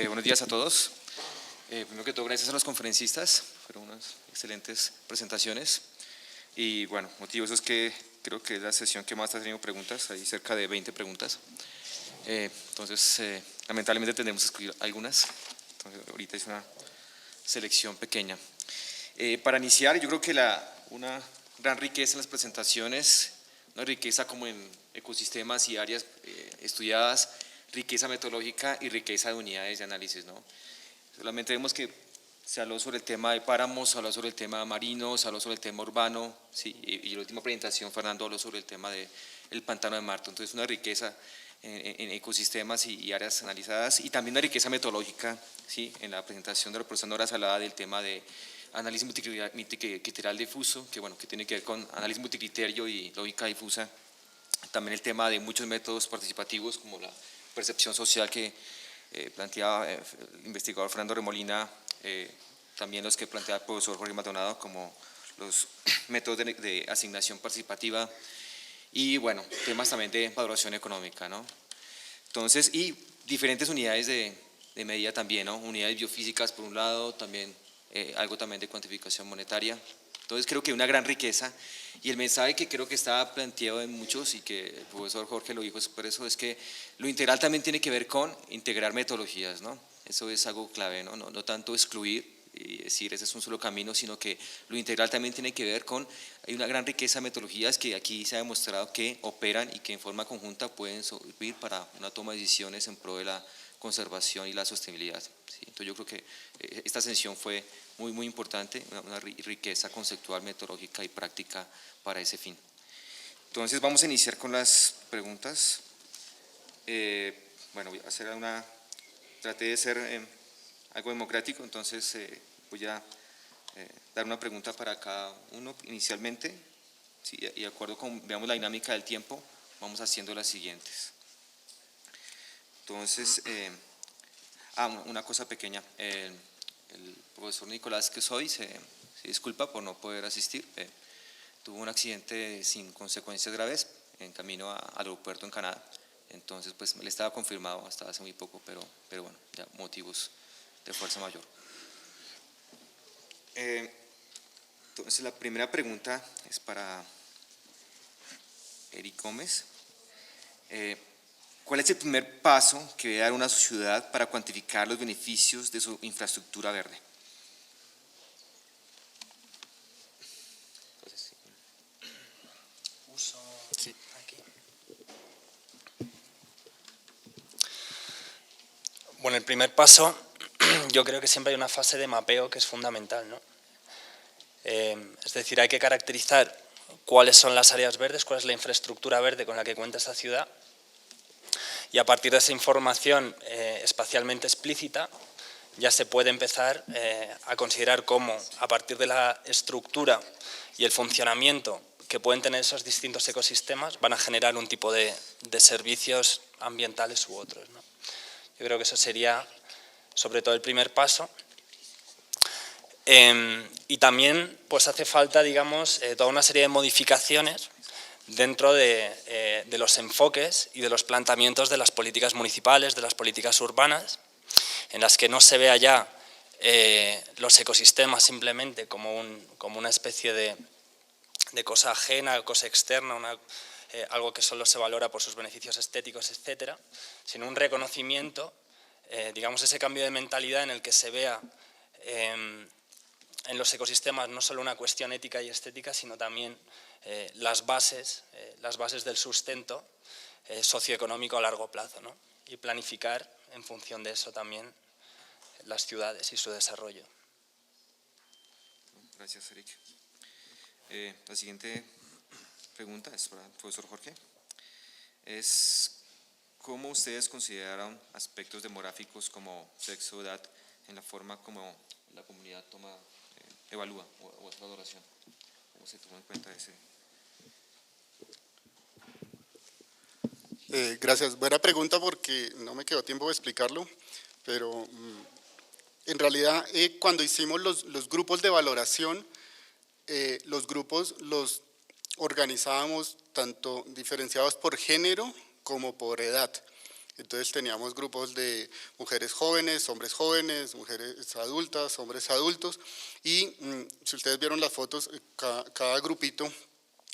Buenos días a todos. Primero que todo, gracias a los conferencistas, fueron unas excelentes presentaciones. Y bueno, motivo es que creo que es la sesión que más ha tenido preguntas, hay cerca de 20 preguntas. Entonces, lamentablemente tendremos que escribir algunas. Entonces, ahorita es una selección pequeña. Para iniciar, yo creo que una gran riqueza en las presentaciones, una riqueza como en ecosistemas y áreas estudiadas, riqueza metodológica y riqueza de unidades de análisis, ¿no? Solamente vemos que se habló sobre el tema de páramos, se habló sobre el tema marino, se habló sobre el tema urbano, ¿sí? Y la última presentación, Fernando, habló sobre el tema del pantano de Marto. Entonces, una riqueza en ecosistemas y áreas analizadas, y también una riqueza metodológica, ¿sí? En la presentación de la profesora Nora Salada del tema de análisis multicriterial difuso, que, bueno, que tiene que ver con análisis multicriterio y lógica difusa. También el tema de muchos métodos participativos, como la percepción social que planteaba el investigador Fernando Remolina, también los que planteaba el profesor Jorge Maldonado, como los métodos de asignación participativa, y bueno, temas también de valoración económica, ¿no? Entonces, y diferentes unidades de medida también, ¿no? Unidades biofísicas por un lado, también algo también de cuantificación monetaria. Entonces creo que una gran riqueza, y el mensaje que creo que está planteado en muchos, y que el profesor Jorge lo dijo por eso, es que lo integral también tiene que ver con integrar metodologías, ¿no? Eso es algo clave, ¿no? No tanto excluir y decir ese es un solo camino, sino que lo integral también tiene que ver con, hay una gran riqueza de metodologías que aquí se ha demostrado que operan y que en forma conjunta pueden servir para una toma de decisiones en pro de la conservación y la sostenibilidad, ¿sí? Entonces yo creo que esta sesión fue muy importante, una riqueza conceptual, metodológica y práctica para ese fin. Entonces vamos a iniciar con las preguntas. Bueno, voy a hacer traté de ser algo democrático, entonces voy a dar una pregunta para cada uno inicialmente, ¿sí? Y de acuerdo con, veamos la dinámica del tiempo, vamos haciendo las siguientes. Entonces, una cosa pequeña, el profesor Nicolás Quesoy se disculpa por no poder asistir, tuvo un accidente sin consecuencias graves en camino al aeropuerto en Canadá, entonces pues él estaba confirmado hasta hace muy poco, pero bueno, ya motivos de fuerza mayor. Entonces la primera pregunta es para Eric Gómez. ¿Cuál es el primer paso que debe dar una ciudad para cuantificar los beneficios de su infraestructura verde? Sí. Aquí. Bueno, el primer paso, yo creo que siempre hay una fase de mapeo que es fundamental, ¿no? Es decir, hay que caracterizar cuáles son las áreas verdes, cuál es la infraestructura verde con la que cuenta esta ciudad, y a partir de esa información espacialmente explícita ya se puede empezar a considerar cómo, a partir de la estructura y el funcionamiento que pueden tener esos distintos ecosistemas, van a generar un tipo de servicios ambientales u otros, ¿no? Yo creo que eso sería sobre todo el primer paso. Y también pues hace falta, digamos, toda una serie de modificaciones dentro de los enfoques y de los planteamientos de las políticas municipales, de las políticas urbanas, en las que no se vea ya los ecosistemas simplemente como una especie de cosa ajena, cosa externa, algo que solo se valora por sus beneficios estéticos, etcétera, sino un reconocimiento, digamos, ese cambio de mentalidad en el que se vea en los ecosistemas no solo una cuestión ética y estética, sino también las bases del sustento socioeconómico a largo plazo, ¿no? Y planificar en función de eso también las ciudades y su desarrollo. Gracias, Eric. La siguiente pregunta es para el profesor Jorge. ¿Cómo ustedes consideraron aspectos demográficos como sexo, edad, en la forma como la comunidad evalúa o hace valoración? ¿Cómo se toma en cuenta ese? Gracias. Buena pregunta porque no me quedó tiempo de explicarlo, pero en realidad cuando hicimos los grupos de valoración, los grupos los organizábamos tanto diferenciados por género como por edad. Entonces teníamos grupos de mujeres jóvenes, mujeres adultas, hombres adultos, y si ustedes vieron las fotos, cada grupito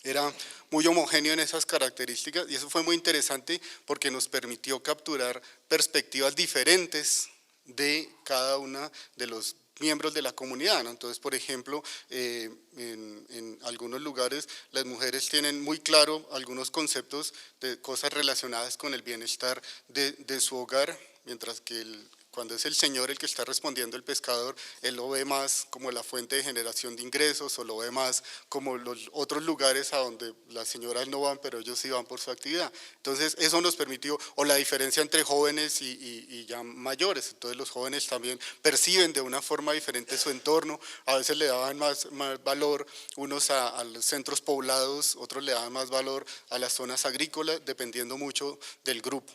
era muy homogéneo en esas características, y eso fue muy interesante porque nos permitió capturar perspectivas diferentes de cada una de los miembros de la comunidad, ¿no? Entonces, por ejemplo, en algunos lugares las mujeres tienen muy claro algunos conceptos de cosas relacionadas con el bienestar de su hogar, mientras que cuando es el señor el que está respondiendo, el pescador, él lo ve más como la fuente de generación de ingresos, o lo ve más como los otros lugares a donde las señoras no van, pero ellos sí van por su actividad. Entonces, eso nos permitió, o la diferencia entre jóvenes y ya mayores. Entonces, los jóvenes también perciben de una forma diferente su entorno, a veces le daban más valor unos a los centros poblados, otros le daban más valor a las zonas agrícolas, dependiendo mucho del grupo.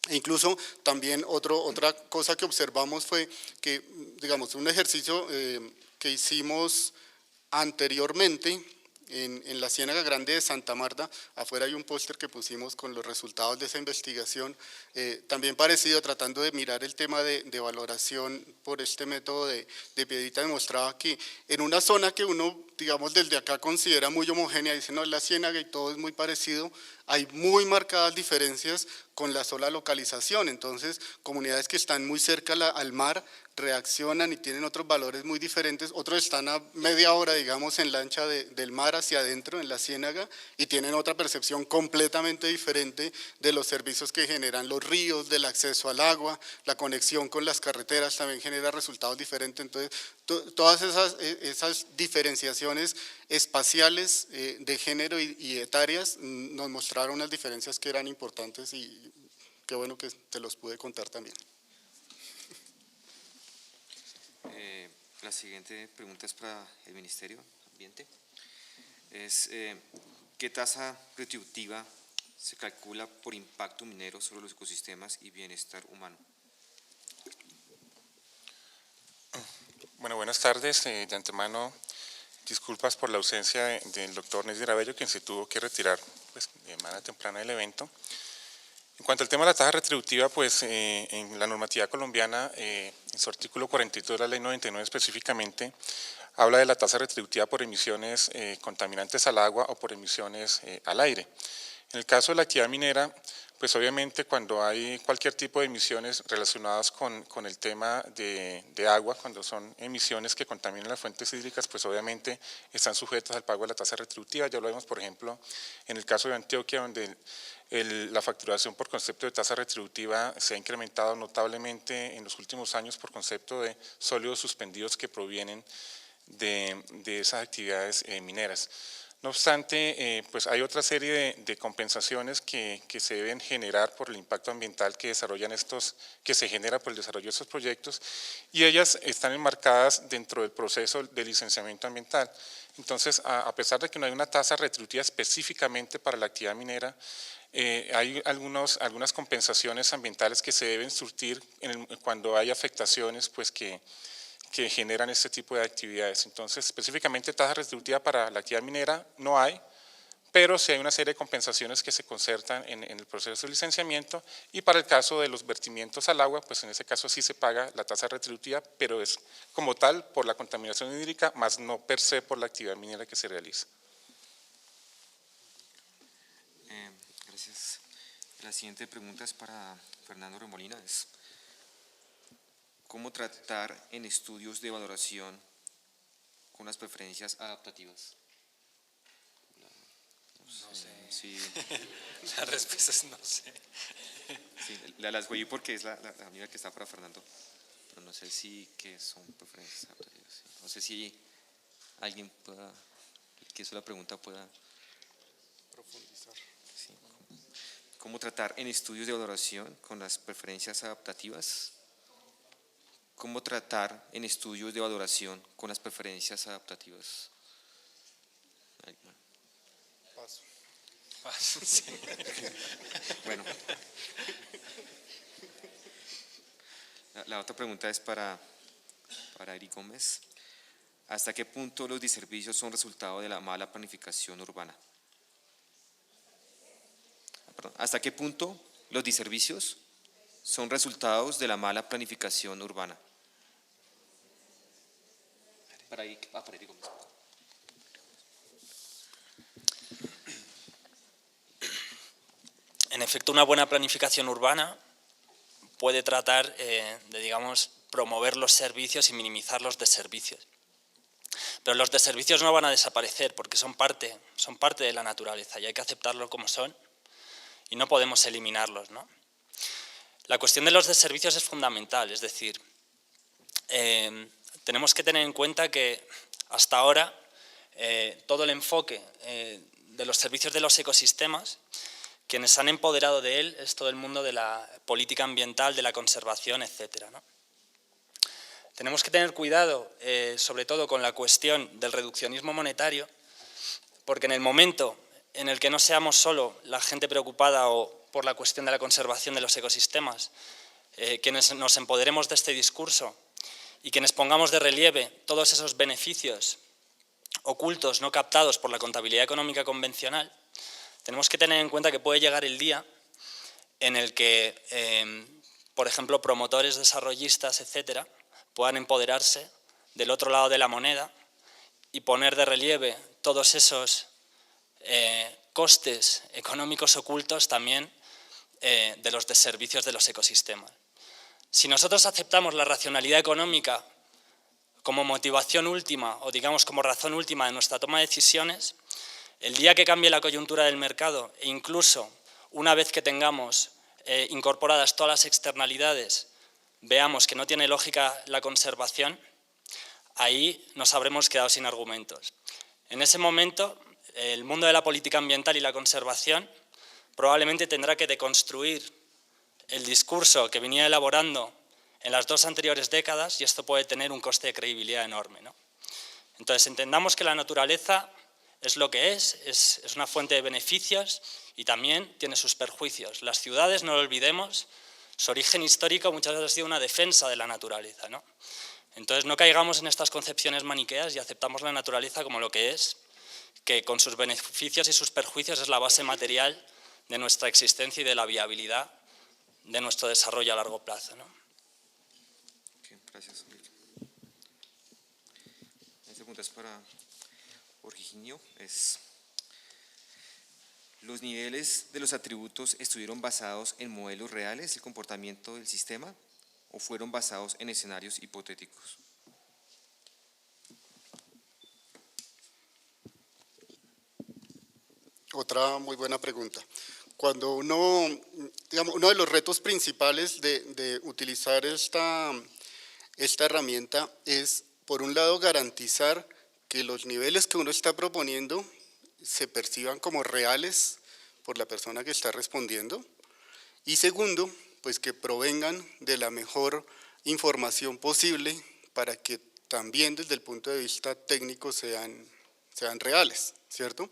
E incluso también otra cosa que observamos fue que, digamos, un ejercicio que hicimos anteriormente en la Ciénaga Grande de Santa Marta, afuera hay un póster que pusimos con los resultados de esa investigación, también parecido, tratando de mirar el tema de valoración por este método de Piedrita, demostraba que en una zona que uno, digamos, desde acá considera muy homogénea, dice, no, es la Ciénaga y todo es muy parecido, hay muy marcadas diferencias con la sola localización. Entonces, comunidades que están muy cerca al mar reaccionan y tienen otros valores muy diferentes, otros están a media hora, digamos, en lancha del mar hacia adentro, en la ciénaga, y tienen otra percepción completamente diferente de los servicios que generan los ríos, del acceso al agua, la conexión con las carreteras también genera resultados diferentes. Entonces, todas esas diferenciaciones espaciales de género y etarias nos mostraron unas diferencias que eran importantes, y qué bueno que te los pude contar también. La siguiente pregunta es para el Ministerio de Ambiente. ¿Qué tasa retributiva se calcula por impacto minero sobre los ecosistemas y bienestar humano? Bueno, buenas tardes. De antemano, disculpas por la ausencia del doctor Nesdir Abello, quien se tuvo que retirar pues, de manera temprana del evento. En cuanto al tema de la tasa retributiva, pues en la normativa colombiana, en su artículo 42 de la ley 99 específicamente, habla de la tasa retributiva por emisiones contaminantes al agua o por emisiones al aire. En el caso de la actividad minera, pues obviamente cuando hay cualquier tipo de emisiones relacionadas con el tema de agua, cuando son emisiones que contaminan las fuentes hídricas, pues obviamente están sujetas al pago de la tasa retributiva. Ya lo vemos, por ejemplo, en el caso de Antioquia, donde la facturación por concepto de tasa retributiva se ha incrementado notablemente en los últimos años por concepto de sólidos suspendidos que provienen de esas actividades mineras. No obstante, pues hay otra serie de compensaciones que se deben generar por el impacto ambiental que se genera por el desarrollo de estos proyectos, y ellas están enmarcadas dentro del proceso de licenciamiento ambiental. Entonces, a pesar de que no hay una tasa retributiva específicamente para la actividad minera, hay algunas compensaciones ambientales que se deben surtir cuando hay afectaciones pues, que generan este tipo de actividades. Entonces, específicamente tasa retributiva para la actividad minera no hay, pero sí hay una serie de compensaciones que se concertan en el proceso de licenciamiento, y para el caso de los vertimientos al agua, pues en ese caso sí se paga la tasa retributiva, pero es como tal por la contaminación hídrica, más no per se por la actividad minera que se realiza. Gracias. La siguiente pregunta es para Fernando Remolina. ¿Cómo tratar en estudios de valoración con las preferencias adaptativas? No sé. Sí. La respuesta es no sé. Sí, las voy porque es la única que está para Fernando, pero no sé si qué son preferencias adaptativas. Sí. No sé si alguien que hizo la pregunta pueda Profundizar. sí. ¿Cómo tratar en estudios de valoración con las preferencias adaptativas? ¿Cómo tratar en estudios de valoración con las preferencias adaptativas? Paso. Sí. Bueno. La otra pregunta es para Eric Gómez. ¿Hasta qué punto los diservicios son resultado de la mala planificación urbana? Perdón, ¿hasta qué punto los diservicios son resultados de la mala planificación urbana. Para ahí, para ahí, En efecto, una buena planificación urbana puede tratar de, digamos, promover los servicios y minimizar los deservicios. Pero los deservicios no van a desaparecer porque son parte de la naturaleza y hay que aceptarlos como son y no podemos eliminarlos, ¿no? La cuestión de los deservicios es fundamental, es decir, tenemos que tener en cuenta que hasta ahora todo el enfoque de los servicios de los ecosistemas, quienes han empoderado de él es todo el mundo de la política ambiental, de la conservación, etcétera, ¿no? Tenemos que tener cuidado, sobre todo con la cuestión del reduccionismo monetario, porque en el momento en el que no seamos solo la gente preocupada por la cuestión de la conservación de los ecosistemas, quienes nos empoderemos de este discurso y quienes pongamos de relieve todos esos beneficios ocultos, no captados por la contabilidad económica convencional, tenemos que tener en cuenta que puede llegar el día en el que, por ejemplo, promotores, desarrollistas, etcétera, puedan empoderarse del otro lado de la moneda y poner de relieve todos esos costes económicos ocultos también de los deservicios de los ecosistemas. Si nosotros aceptamos la racionalidad económica como motivación última o digamos como razón última de nuestra toma de decisiones, el día que cambie la coyuntura del mercado e incluso una vez que tengamos incorporadas todas las externalidades, veamos que no tiene lógica la conservación, ahí nos habremos quedado sin argumentos. En ese momento, el mundo de la política ambiental y la conservación probablemente tendrá que deconstruir el discurso que venía elaborando en las 2 anteriores décadas y esto puede tener un coste de credibilidad enorme, ¿no? Entonces, entendamos que la naturaleza es lo que es una fuente de beneficios y también tiene sus perjuicios. Las ciudades, no lo olvidemos, su origen histórico muchas veces ha sido una defensa de la naturaleza, ¿no? Entonces no caigamos en estas concepciones maniqueas y aceptamos la naturaleza como lo que es, que con sus beneficios y sus perjuicios es la base material de nuestra existencia y de la viabilidad de nuestro desarrollo a largo plazo, ¿no? Okay, gracias. La pregunta es para Jorginho. ¿Los niveles de los atributos estuvieron basados en modelos reales del comportamiento del sistema o fueron basados en escenarios hipotéticos? Otra muy buena pregunta. Cuando uno de los retos principales de utilizar esta herramienta es, por un lado, garantizar que los niveles que uno está proponiendo se perciban como reales por la persona que está respondiendo y segundo, pues que provengan de la mejor información posible para que también desde el punto de vista técnico sean reales, ¿cierto?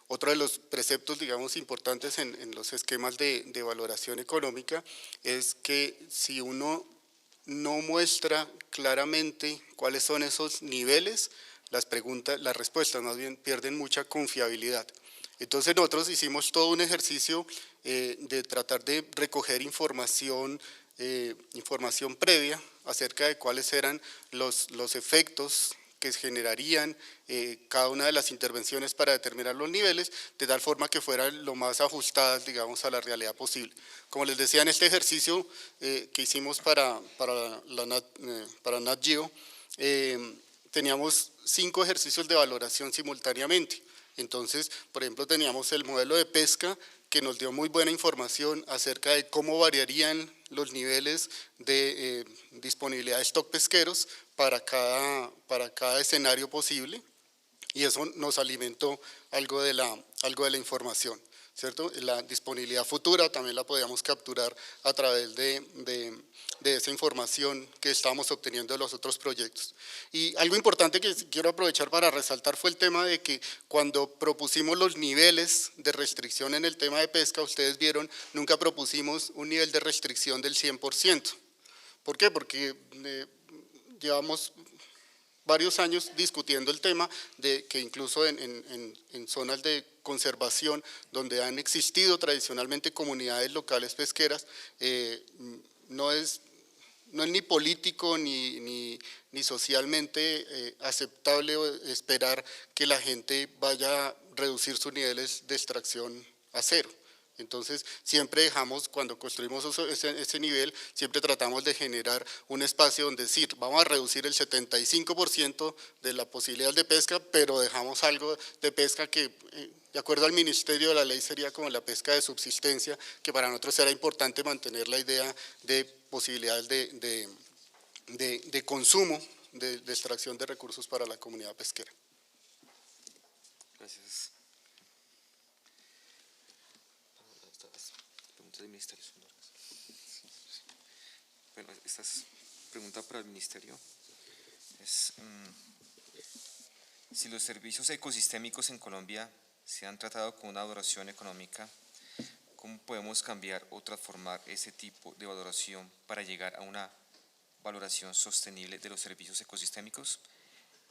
Otro de los preceptos, digamos, importantes en los esquemas de valoración económica es que si uno no muestra claramente cuáles son esos niveles, las respuestas más bien pierden mucha confiabilidad. Entonces nosotros hicimos todo un ejercicio de tratar de recoger información previa acerca de cuáles eran los efectos que generarían cada una de las intervenciones para determinar los niveles, de tal forma que fueran lo más ajustadas, digamos, a la realidad posible. Como les decía, en este ejercicio que hicimos para Nat Geo, teníamos 5 ejercicios de valoración simultáneamente. Entonces, por ejemplo, teníamos el modelo de pesca que nos dio muy buena información acerca de cómo variarían los niveles de disponibilidad de stock pesqueros para cada escenario posible y eso nos alimentó algo de la información, ¿cierto? La disponibilidad futura también la podíamos capturar a través de esa información que estábamos obteniendo de los otros proyectos. Y algo importante que quiero aprovechar para resaltar fue el tema de que cuando propusimos los niveles de restricción en el tema de pesca, ustedes vieron, nunca propusimos un nivel de restricción del 100%. ¿Por qué? Porque llevamos varios años discutiendo el tema de que incluso en zonas de conservación donde han existido tradicionalmente comunidades locales pesqueras, no es ni político ni socialmente aceptable esperar que la gente vaya a reducir sus niveles de extracción a cero. Entonces, siempre dejamos, cuando construimos ese nivel, siempre tratamos de generar un espacio donde decir, vamos a reducir el 75% de la posibilidad de pesca, pero dejamos algo de pesca que, de acuerdo al Ministerio de la Ley, sería como la pesca de subsistencia, que para nosotros era importante mantener la idea de posibilidades de consumo, de extracción de recursos para la comunidad pesquera. Gracias. Preguntas del ministerio son largas. Bueno, esta es pregunta para el ministerio. Es, si los servicios ecosistémicos en Colombia se han tratado con una valoración económica, ¿cómo podemos cambiar o transformar ese tipo de valoración para llegar a una valoración sostenible de los servicios ecosistémicos?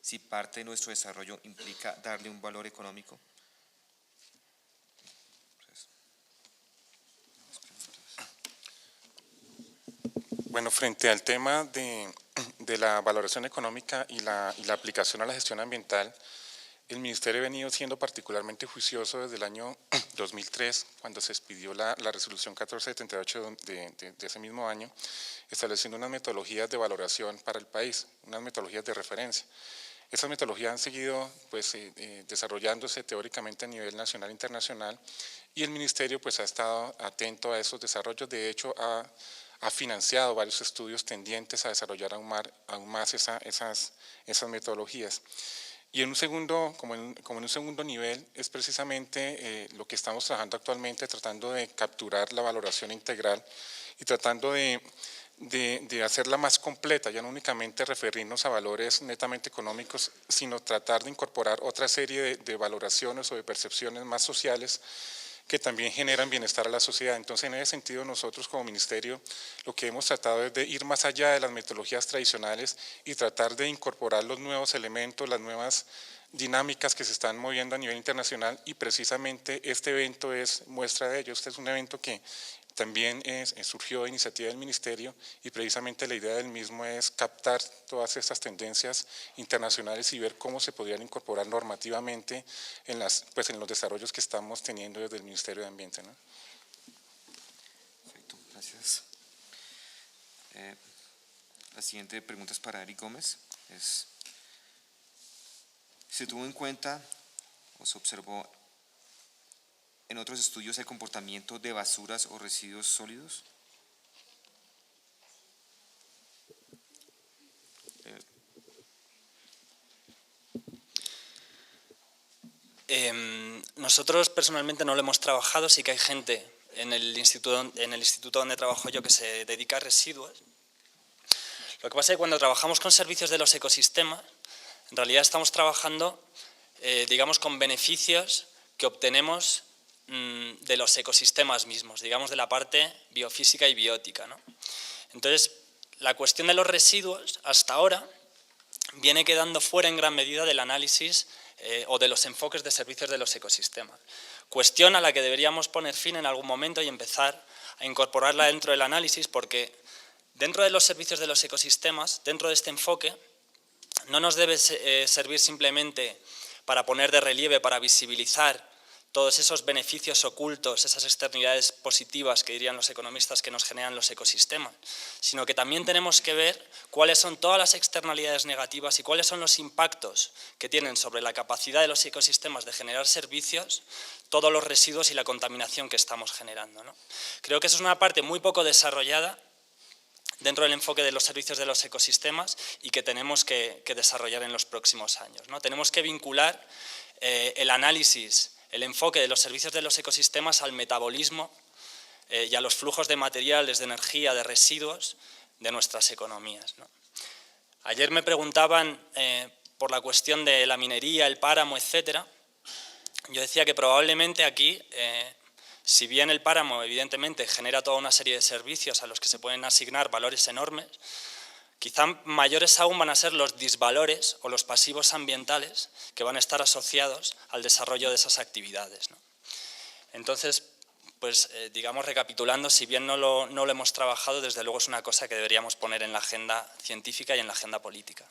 Si parte de nuestro desarrollo implica darle un valor económico. Bueno, frente al tema de la valoración económica y la aplicación a la gestión ambiental, el Ministerio ha venido siendo particularmente juicioso desde el año 2003, cuando se expidió la resolución 1478 de ese mismo año, estableciendo unas metodologías de valoración para el país, unas metodologías de referencia. Esas metodologías han seguido pues, desarrollándose teóricamente a nivel nacional e internacional, y el Ministerio pues, ha estado atento a esos desarrollos. De hecho, ha financiado varios estudios tendientes a desarrollar aún más esas metodologías. Y en un segundo, como en un segundo nivel, es precisamente lo que estamos trabajando actualmente, tratando de capturar la valoración integral y tratando de hacerla más completa, ya no únicamente referirnos a valores netamente económicos, sino tratar de incorporar otra serie de valoraciones o de percepciones más sociales que también generan bienestar a la sociedad. Entonces, en ese sentido, nosotros como Ministerio lo que hemos tratado es de ir más allá de las metodologías tradicionales y tratar de incorporar los nuevos elementos, las nuevas dinámicas que se están moviendo a nivel internacional, y precisamente este evento es muestra de ello. Este es un evento que también surgió de iniciativa del Ministerio, y precisamente la idea del mismo es captar todas estas tendencias internacionales y ver cómo se podrían incorporar normativamente en los desarrollos que estamos teniendo desde el Ministerio de Ambiente, ¿no? Perfecto, gracias. La siguiente pregunta es para Eric Gómez. ¿Se tuvo en cuenta o se observó en otros estudios el comportamiento de basuras o residuos sólidos? Nosotros personalmente no lo hemos trabajado, sí que hay gente en el instituto donde trabajo yo que se dedica a residuos. Lo que pasa es que cuando trabajamos con servicios de los ecosistemas, en realidad estamos trabajando, digamos, con beneficios que obtenemos de los ecosistemas mismos, digamos, de la parte biofísica y biótica, ¿no? Entonces, la cuestión de los residuos, hasta ahora, viene quedando fuera en gran medida del análisis o de los enfoques de servicios de los ecosistemas. Cuestión a la que deberíamos poner fin en algún momento y empezar a incorporarla dentro del análisis, porque dentro de los servicios de los ecosistemas, dentro de este enfoque, no nos debe servir simplemente para poner de relieve, para visibilizar todos esos beneficios ocultos, esas externalidades positivas que dirían los economistas que nos generan los ecosistemas, sino que también tenemos que ver cuáles son todas las externalidades negativas y cuáles son los impactos que tienen sobre la capacidad de los ecosistemas de generar servicios, todos los residuos y la contaminación que estamos generando, ¿no? Creo que eso es una parte muy poco desarrollada dentro del enfoque de los servicios de los ecosistemas y que tenemos que desarrollar en los próximos años, ¿no? Tenemos que vincular el análisis, el enfoque de los servicios de los ecosistemas al metabolismo y a los flujos de materiales, de energía, de residuos de nuestras economías, ¿no? Ayer me preguntaban por la cuestión de la minería, el páramo, etcétera. Yo decía que probablemente aquí, si bien el páramo evidentemente genera toda una serie de servicios a los que se pueden asignar valores enormes, Quizá mayores aún van a ser los disvalores o los pasivos ambientales que van a estar asociados al desarrollo de esas actividades, ¿no? Entonces, pues digamos, recapitulando, si bien no lo hemos trabajado, desde luego es una cosa que deberíamos poner en la agenda científica y en la agenda política.